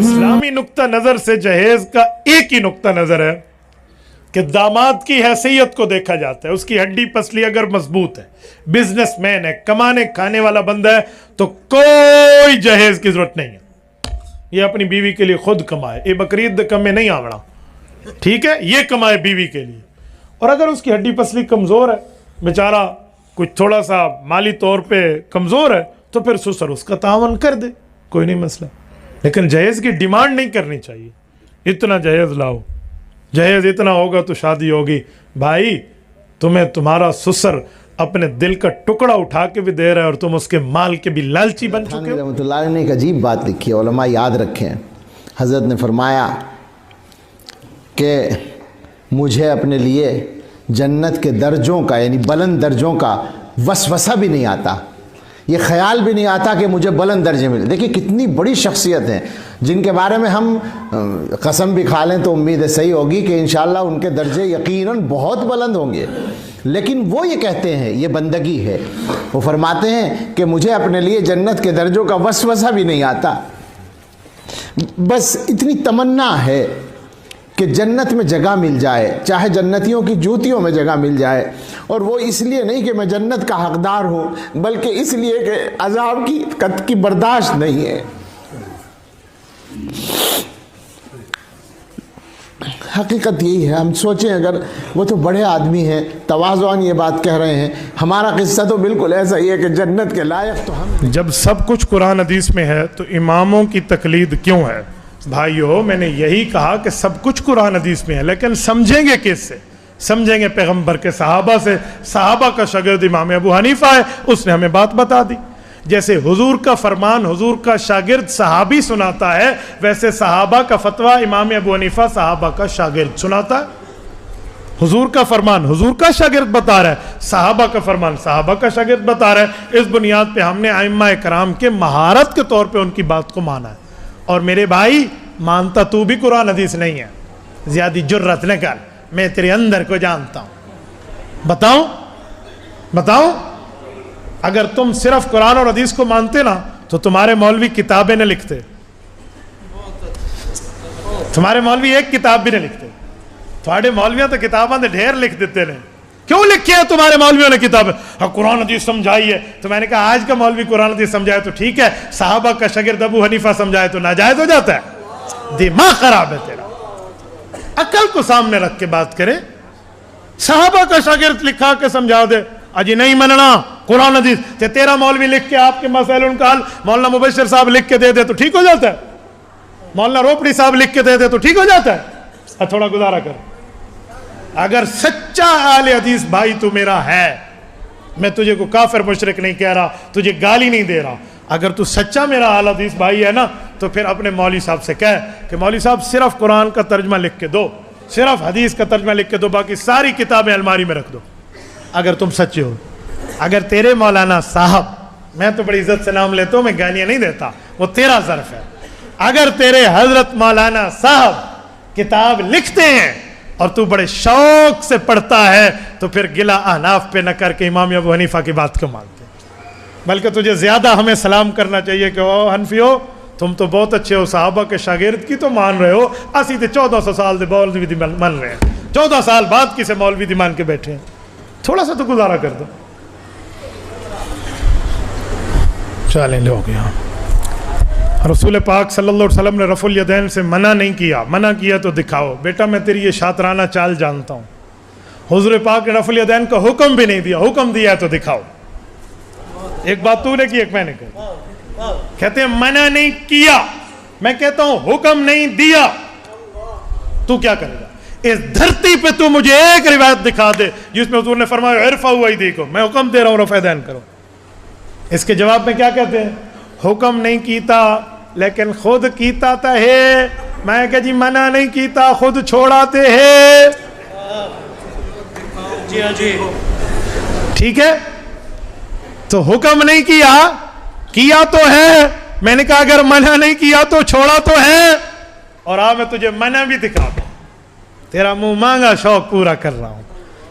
اسلامی نقطہ نظر سے جہیز کا ایک ہی نقطہ نظر ہے کہ داماد کی حیثیت کو دیکھا جاتا ہے. اس کی ہڈی پسلی اگر مضبوط ہے, بزنس مین ہے, کمانے کھانے والا بندہ ہے, تو کوئی جہیز کی ضرورت نہیں ہے. یہ اپنی بیوی کے لیے خود کمائے, یہ بقرعید کم میں نہیں آوڑا, ٹھیک ہے, یہ کمائے بیوی کے لیے. اور اگر اس کی ہڈی پسلی کمزور ہے, بیچارہ کچھ تھوڑا سا مالی طور پہ کمزور ہے, تو پھر سسر اس کا تعاون کر دے, کوئی نہیں مسئلہ. لیکن جہیز کی ڈیمانڈ نہیں کرنی چاہیے, اتنا جہیز لاؤ, جہیز اتنا ہوگا تو شادی ہوگی. بھائی تمہیں تمہارا سسر اپنے دل کا ٹکڑا اٹھا کے بھی دے رہا ہے اور تم اس کے مال کے بھی لالچی بن چکے ہو. رحمۃ اللہ علیہ نے ایک عجیب بات لکھی ہے, علماء یاد رکھیں. حضرت نے فرمایا کہ مجھے اپنے لیے جنت کے درجوں کا, یعنی بلند درجوں کا وسوسہ بھی نہیں آتا, یہ خیال بھی نہیں آتا کہ مجھے بلند درجے ملے. دیکھیں کتنی بڑی شخصیت ہیں جن کے بارے میں ہم قسم بھی کھا لیں تو امید صحیح ہوگی کہ انشاءاللہ ان کے درجے یقیناً بہت بلند ہوں گے, لیکن وہ یہ کہتے ہیں, یہ بندگی ہے. وہ فرماتے ہیں کہ مجھے اپنے لیے جنت کے درجوں کا وسوسہ بھی نہیں آتا, بس اتنی تمنا ہے کہ جنت میں جگہ مل جائے, چاہے جنتیوں کی جوتیوں میں جگہ مل جائے. اور وہ اس لیے نہیں کہ میں جنت کا حقدار ہوں, بلکہ اس لیے کہ عذاب کی برداشت نہیں ہے. حقیقت یہی ہے. ہم سوچیں اگر وہ تو بڑے آدمی ہیں, تواضعاً یہ بات کہہ رہے ہیں, ہمارا قصہ تو بالکل ایسا ہی ہے کہ جنت کے لائق تو ہم. جب سب کچھ قرآن حدیث میں ہے تو اماموں کی تقلید کیوں ہے؟ بھائیو میں نے یہی کہا کہ سب کچھ قرآن حدیث میں ہے, لیکن سمجھیں گے کس سے؟ سمجھیں گے پیغمبر کے صحابہ سے. صحابہ کا شاگرد امام ابو حنیفہ ہے, اس نے ہمیں بات بتا دی. جیسے حضور کا فرمان حضور کا شاگرد صحابی سناتا ہے, ویسے صحابہ کا فتویٰ امام ابو حنیفہ صحابہ کا شاگرد سناتا ہے. حضور کا فرمان حضور کا شاگرد بتا رہا ہے, صحابہ کا فرمان صحابہ کا شاگرد بتا رہا ہے. اس بنیاد پہ ہم نے ائمہ کرام کے مہارت کے طور پہ ان کی بات کو مانا ہے. اور میرے بھائی مانتا تو بھی قرآن حدیث نہیں ہے, زیادہ جرت نہ کر, میں تیرے اندر کو جانتا ہوں. بتاؤں اگر تم صرف قرآن اور حدیث کو مانتے نا تو تمہارے مولوی کتابیں نہ لکھتے, تمہارے مولوی ایک کتاب بھی نہ لکھتے. تمہارے مولویاں تو کتاباں دے ڈھیر لکھ دیتے ہیں. کیوں لکھے ہیں تمہارے مولویوں نے کتابیں؟ قرآن حدیث سمجھائی ہے. تو میں نے کہا آج کا مولوی قرآن حدیث سمجھائے تو ٹھیک ہے, صحابہ کا شاگرد ابو حنیفہ سمجھائے تو ناجائز ہو جاتا ہے. دماغ خراب ہے تیرا, عقل کو سامنے رکھ کے بات کرے. صحابہ کا شاگرد لکھا کے سمجھا دے, اجی نہیں مننا قرآن حدیث, تیرا مولوی لکھ کے آپ کے مسائل ان کا حل مولانا مبشر صاحب لکھ کے دے دے تو ٹھیک ہو جاتا ہے, مولانا روپڑی صاحب لکھ کے دے دے تو ٹھیک ہو جاتا ہے. تھوڑا گزارا کر. اگر سچا اہل حدیث بھائی تو میرا ہے, میں تجھے کو کافر مشرک نہیں کہہ رہا, تجھے گالی نہیں دے رہا. اگر تو سچا میرا اہل حدیث بھائی ہے نا, تو پھر اپنے مولوی صاحب سے کہہ کہ مولوی صاحب صرف قرآن کا ترجمہ لکھ کے دو, صرف حدیث کا ترجمہ لکھ کے دو, باقی ساری کتابیں الماری میں رکھ دو. اگر تم سچے ہو. اگر تیرے مولانا صاحب, میں تو بڑی عزت سے نام لیتا ہوں, میں گالیاں نہیں دیتا, وہ تیرا ظرف ہے. اگر تیرے حضرت مولانا صاحب کتاب لکھتے ہیں اور تو بڑے شوق سے پڑھتا ہے, تو پھر گلا احناف پہ نہ کر کے امام ابو حنیفہ کی بات کو مانتے, بلکہ تجھے زیادہ ہمیں سلام کرنا چاہیے کہ او حنفیو تم تو بہت اچھے ہو, صحابہ کے شاگرد کی تو مان رہے ہو, اسی تے 1400 سال دے مولوی دی مان رہے ہیں, 14 سال بعد کسے مولوی دی مان کے بیٹھے ہیں. تھوڑا سا تو گزارا کر دو. چلیں لے ہو گیا. رسول پاک صلی اللہ علیہ وسلم نے رفع الیدین سے منع نہیں کیا, منع کیا تو دکھاؤ. بیٹا میں تیری یہ شاطرانہ چال جانتا ہوں. حضور پاک نے رفع الیدین کا حکم بھی نہیں دیا, حکم دیا ہے تو دکھاؤ. ایک بات تو نے کی, ایک میں نے کہی. کہتے ہیں منع نہیں کیا, میں کہتا ہوں حکم نہیں دیا. تو کیا کرے گا؟ اس دھرتی پہ تو مجھے ایک روایت دکھا دے جس میں حضور نے فرمایا ارفعوا ایدیکم, میں حکم دے رہا ہوں رفع الیدین کرو. اس کے جواب میں کیا کہتے ہیں؟ حکم نہیں کیتا لیکن خود کیتا تا ہے. میں کہ جی منع نہیں کیتا, خود چھوڑاتے ہے. جی ٹھیک ہے, تو حکم نہیں کیا تو ہے. میں نے کہا اگر منع نہیں کیا تو چھوڑا تو ہے. اور میں تجھے منع بھی دکھا دوں, تیرا منہ مانگا شوق پورا کر رہا ہوں.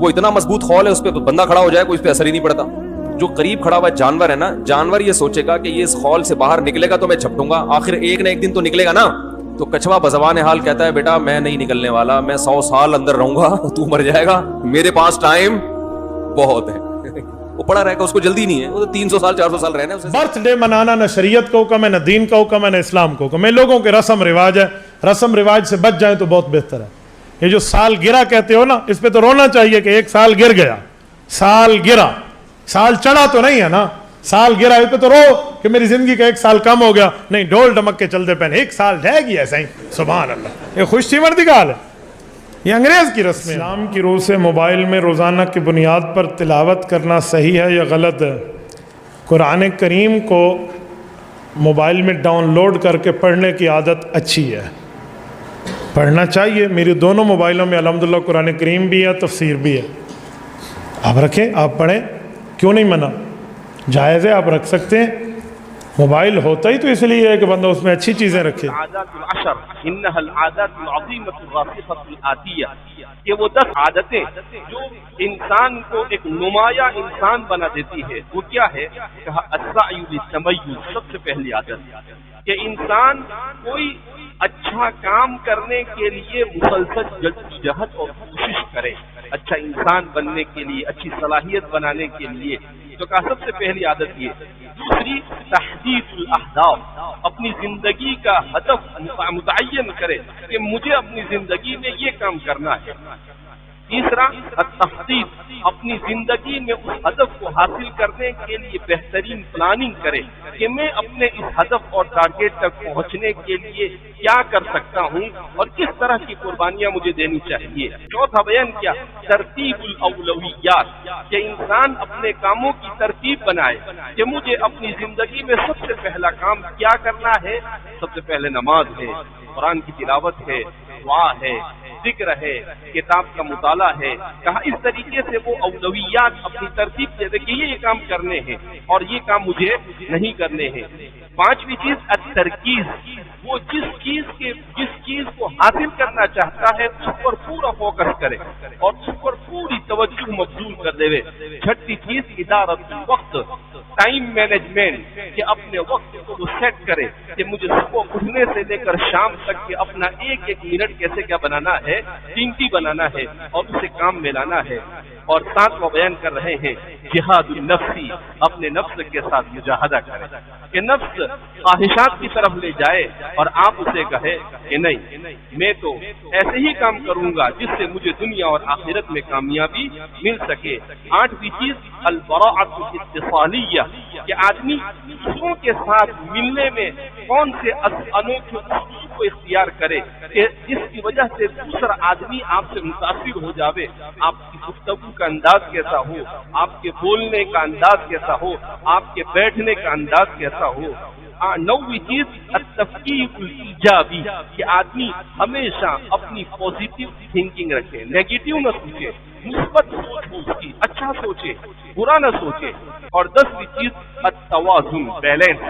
وہ اتنا مضبوط خول ہے, اس پہ بندہ کھڑا ہو جائے کوئی اس پہ اثر ہی نہیں پڑتا. جو قریب کھڑا ہوا جانور ہے نا, جانور یہ سوچے گا کہ یہ اس خول سے باہر نکلے گا تو میں جھپٹوں گا, آخر ایک نہ ایک دن تو نکلے گا نا. تو کچھوا بزبان حال کہتا ہے بیٹا میں نہیں نکلنے والا, میں 100 سال اندر رہوں گا, تو مر جائے گا, میرے پاس ٹائم بہت ہے. وہ پڑا رہے گا, اس کو جلدی نہیں ہے, وہ تو 300 سال 400 سال رہنا ہے. برتھ ڈے منانا نہ شریعت کا حکم ہے, نہ دین کا حکم ہے, نہ اسلام کا حکم ہے. لوگوں کے رسم رواج ہے, رسم رواج سے بچ جائیں تو بہت بہتر ہے. یہ جو سال گرا کہتے ہو نا, اس پہ تو رونا چاہیے کہ ایک سال گر گیا. سال گرا, سال چڑھا تو نہیں ہے نا, سال گرا, اس پہ تو رو کہ میری زندگی کا ایک سال کم ہو گیا. نہیں, ڈول ڈمک کے چلتے پہنے ایک سال جائے گی ایسا ہی, سبحان اللہ. یہ خوش مردی کا حال ہے, یہ انگریز کی رسم ہے. اسلام کی روح سے موبائل میں روزانہ کی بنیاد پر تلاوت کرنا صحیح ہے یا غلط ہے؟ قرآن کریم کو موبائل میں ڈاؤن لوڈ کر کے پڑھنے کی عادت اچھی ہے, پڑھنا چاہیے. میری دونوں موبائلوں میں الحمدللہ قرآن کریم بھی ہے, تفسیر بھی ہے. آپ رکھیں, آپ پڑھیں, کیوں نہیں منع, جائز ہے, آپ رکھ سکتے ہیں. موبائل ہوتا ہی تو اس لیے ہے کہ بندہ اس میں اچھی چیزیں رکھے. کہ وہ 10 عادتیں جو انسان کو ایک نمایاں انسان بنا دیتی ہے, وہ کیا ہے؟ کہا السعی للتمیز, سب سے پہلی عادت کہ انسان کوئی اچھا کام کرنے کے لیے مسلسل جدوجہد اور کوشش کرے, اچھا انسان بننے کے لیے, اچھی صلاحیت بنانے کے لیے. تو کہا سب سے پہلی عادت یہ. دوسری تحدید الاہداف, اپنی زندگی کا ہدف متعین کرے کہ مجھے اپنی زندگی میں یہ کام کرنا ہے. تیسرا التخطیط, اپنی زندگی میں اس ہدف کو حاصل کرنے کے لیے بہترین پلاننگ کرے کہ میں اپنے اس ہدف اور ٹارگیٹ تک پہنچنے کے لیے کیا کر سکتا ہوں اور کس طرح کی قربانیاں مجھے دینی چاہیے. چوتھا بیان کیا؟ ترتیب الاولویات, کہ انسان اپنے کاموں کی ترتیب بنائے کہ مجھے اپنی زندگی میں سب سے پہلا کام کیا کرنا ہے. سب سے پہلے نماز ہے, قرآن کی تلاوت ہے, دعا ہے, ذکر ہے, کتاب کا مطالعہ ہے. کہا اس طریقے سے وہ اولویات اپنی ترتیب دے دے کہ یہ کام کرنے ہیں اور یہ کام مجھے نہیں کرنے ہیں. پانچویں چیز الترکیز, وہ جس چیز کو حاصل کرنا چاہتا ہے اس پر پورا فوکس کرے اور اس پر پوری توجہ مبذول کر دے. چھٹی چیز ادارت الوقت, ٹائم مینجمنٹ, کہ اپنے وقت کو وہ سیٹ کرے کہ مجھے صبح اٹھنے سے لے کر شام تک کے اپنا ایک ایک منٹ کیسے کیا بنانا ہے, قیمتی بنانا ہے اور اسے کام میں لانا ہے. اور ساتواں بیان کر رہے ہیں جہاد النفسی, اپنے نفس کے ساتھ مجاہدہ کرے کہ نفس خواہشات کی طرف لے جائے اور آپ اسے کہے کہ نہیں, میں تو ایسے ہی کام کروں گا جس سے مجھے دنیا اور آخرت میں کامیابی مل سکے. آٹھویں چیز البراءۃ الاتصالیہ, کہ آدمی دوسروں کے ساتھ ملنے میں کون سے انوکھے اسلوب کو اختیار کرے کہ جس کی وجہ سے دوسرا آدمی آپ سے متاثر ہو جاوے. آپ کی گفتگو کا انداز کیسا ہو, آپ کے بولنے کا انداز کیسا ہو, آپ کے بیٹھنے کا انداز کیسا ہو. نویں چیز التفکیر الایجابی, کہ آدمی ہمیشہ اپنی پوزیٹو تھنکنگ رکھے, نیگیٹو نہ سوچے, مثبت سوچ ہو اس کی, اچھا سوچے, برا نہ سوچے. اور 10ویں چیز التوازن, بیلنس,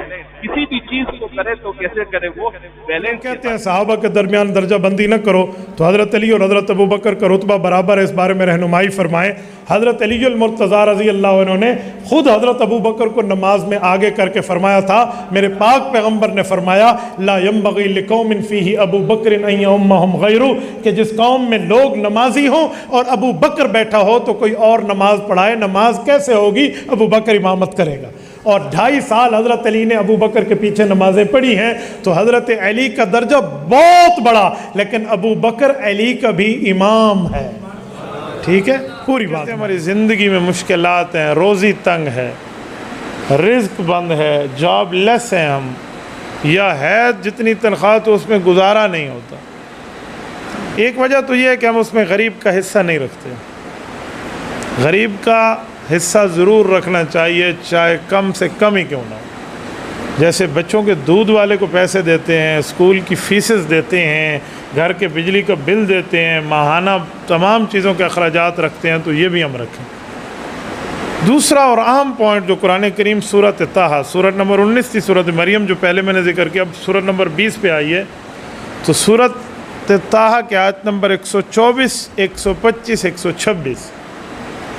کسی بھی چیز کو کرے تو کیسے کرے, وہ بیلنس. کہتے ہیں صحابہ کے درمیان درجہ بندی نہ کرو, تو حضرت علی اور حضرت ابوبکر کا رتبہ برابر ہے, اس بارے میں رہنمائی فرمائیں. حضرت علی المرتضیٰ رضی اللہ عنہ نے خود حضرت ابوبکر کو نماز میں آگے کر کے فرمایا تھا, میرے پاک پیغمبر نے فرمایا لا ينبغي لقوم فيه ابو بکر ان یؤمهم غیرہ, کہ جس قوم میں لوگ نمازی ہوں اور ابو بکر بیٹھا ہو تو کوئی اور نماز پڑھائے, نماز کیسے ہوگی, ابو بکر امامت کرے گا. اور 2.5 سال حضرت علی نے ابو بکر کے پیچھے نمازیں پڑھی ہیں, تو حضرت علی کا درجہ بہت بڑا, لیکن ابو بکر علی کا بھی امام ہے. ٹھیک ہے, پوری بات. ہماری زندگی میں مشکلات ہیں, روزی تنگ ہے, رزق بند ہے, جاب لیس ہیں ہم, یا ہے جتنی تنخواہ تو اس میں گزارا نہیں ہوتا. ایک وجہ تو یہ ہے کہ ہم اس میں غریب کا حصہ نہیں رکھتے. غریب کا حصہ ضرور رکھنا چاہیے, چاہے کم سے کم ہی کیوں نہ ہو. جیسے بچوں کے دودھ والے کو پیسے دیتے ہیں, اسکول کی فیسز دیتے ہیں, گھر کے بجلی کا بل دیتے ہیں, ماہانہ تمام چیزوں کے اخراجات رکھتے ہیں, تو یہ بھی ہم رکھیں. دوسرا اور اہم پوائنٹ جو قرآن کریم سورۃ طٰہٰ, سورۃ نمبر 19 تھی سورۃ مریم جو پہلے میں نے ذکر کیا, اب سورۃ نمبر 20 پہ آئی ہے. تو سورۃ طٰہٰ کے آیت نمبر 124, 125, 126,